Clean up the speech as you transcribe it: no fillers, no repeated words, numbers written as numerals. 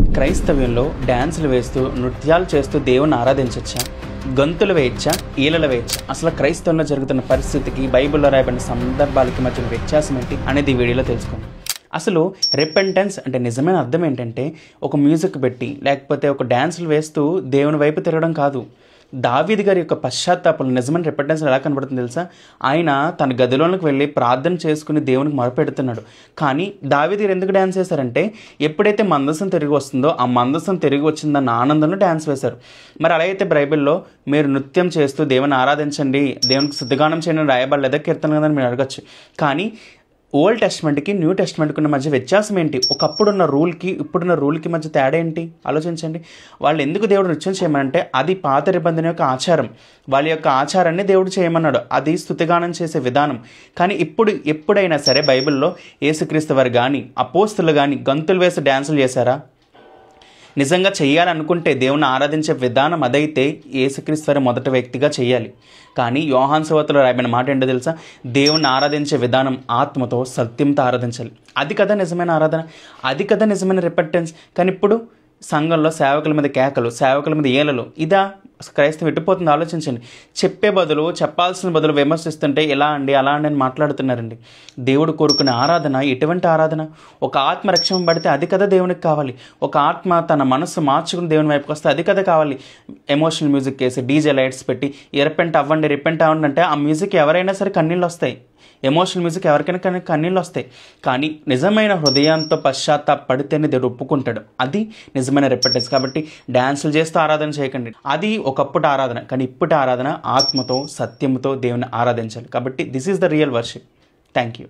క్రైస్తవ్యంలో డ్యాన్సులు వేస్తూ నృత్యాలు చేస్తూ దేవుని ఆరాధించవచ్చా? గంతులు వేయచ్చా? ఈలలు వేయచ్చా? అసలు క్రైస్తవంలో జరుగుతున్న పరిస్థితికి బైబిల్లో రాయబడిన సందర్భాలకి మధ్య వ్యత్యాసం ఏంటి అనేది ఈ వీడియోలో తెలుసుకుందాం. అసలు రిపెంటెన్స్ అంటే నిజమైన అర్థం ఏంటంటే ఒక మ్యూజిక్ పెట్టి లేకపోతే ఒక డ్యాన్సులు వేస్తూ దేవుని వైపు తిరగడం కాదు. దావీదు గారి యొక్క పశ్చాత్తాపం నిజమైన రిపెంటెన్స్ ఎలా కనబడుతుంది తెలుసా? ఆయన తన గదిలోనికి వెళ్ళి ప్రార్థన చేసుకుని దేవునికి మొరపెడుతున్నాడు. కానీ దావీదు గారు ఎందుకు డ్యాన్స్ వేశారంటే ఎప్పుడైతే మందసం తిరిగి వస్తుందో ఆ మందసం తిరిగి వచ్చిందన్న ఆనందంలో డ్యాన్స్ వేశారు. మరి అలా అయితే బైబిల్లో మీరు నృత్యం చేస్తూ దేవుని ఆరాధించండి, దేవునికి శుద్ధగానం చేయడం రాయబడలేదా కీర్తన కదని మీరు అడగచ్చు. కానీ ఓల్డ్ టెస్ట్మెంట్కి న్యూ టెస్ట్మెంట్కి ఉన్న మధ్య వ్యత్యాసం ఏంటి? ఒకప్పుడున్న రూల్కి ఇప్పుడున్న రూల్కి మధ్య తేడా ఏంటి ఆలోచించండి. వాళ్ళు ఎందుకు దేవుడు నృత్యం చేయమనంటే అది పాత నిబంధన యొక్క ఆచారం. వాళ్ళ యొక్క ఆచారాన్ని దేవుడు చేయమన్నాడు, అది స్తుతిగానం చేసే విధానం. కానీ ఎప్పుడైనా సరే బైబిల్లో యేసుక్రీస్తు వారు కానీ అపోస్తులు కానీ గంతులు వేసి డ్యాన్సులు చేశారా? నిజంగా చేయాలనుకుంటే దేవుని ఆరాధించే విధానం అదైతే యేసుక్రీస్తు వారి మొదటి వ్యక్తిగా చేయాలి. కానీ యోహాను సువార్తలో రాయబడిన మాట ఏంటో తెలుసా? దేవుని ఆరాధించే విధానం ఆత్మతో సత్యంతో ఆరాధించాలి. అది కదా నిజమైన ఆరాధన, అది కదా నిజమైన రిపెంటెన్స్. కానీ ఇప్పుడు సంఘంలో సేవకుల మీద కేకలు, సేవకుల మీద ఏలలు, ఇదా క్రైస్తవం ఎట్టిపోతుంది ఆలోచించండి. చెప్పాల్సిన బదులు విమర్శిస్తుంటే ఇలా అండి అలా అండి అని మాట్లాడుతున్నారండి. దేవుడు కోరుకునే ఆరాధన ఎటువంటి ఆరాధన? ఒక ఆత్మ రక్షింపబడితే అది కదా దేవునికి కావాలి. ఒక ఆత్మ తన మనస్సు మార్చుకుని దేవుని వైపుకి వస్తే అది కదా కావాలి. ఎమోషనల్ మ్యూజిక్ వేసి డీజే లైట్స్ పెట్టి రిపెంట్ అవ్వండి అంటే ఆ మ్యూజిక్ ఎవరైనా సరే కన్నీళ్ళు వస్తాయి. ఎమోషనల్ మ్యూజిక్ ఎవరికైనా కన్నీళ్ళు వస్తాయి. కానీ నిజమైన హృదయంతో పశ్చాత్తాపడితేనే దేవుడు ఒప్పుకుంటాడు. అది నిజమైన రిపెంటెన్స్. కాబట్టి డ్యాన్సులు చేస్తూ ఆరాధన చేయకండి. అది ఒకప్పుడు ఆరాధన. కానీ ఇప్పటి ఆరాధన ఆత్మతో సత్యంతో దేవుని ఆరాధించాలి. కాబట్టి this is the real worship. Thank you.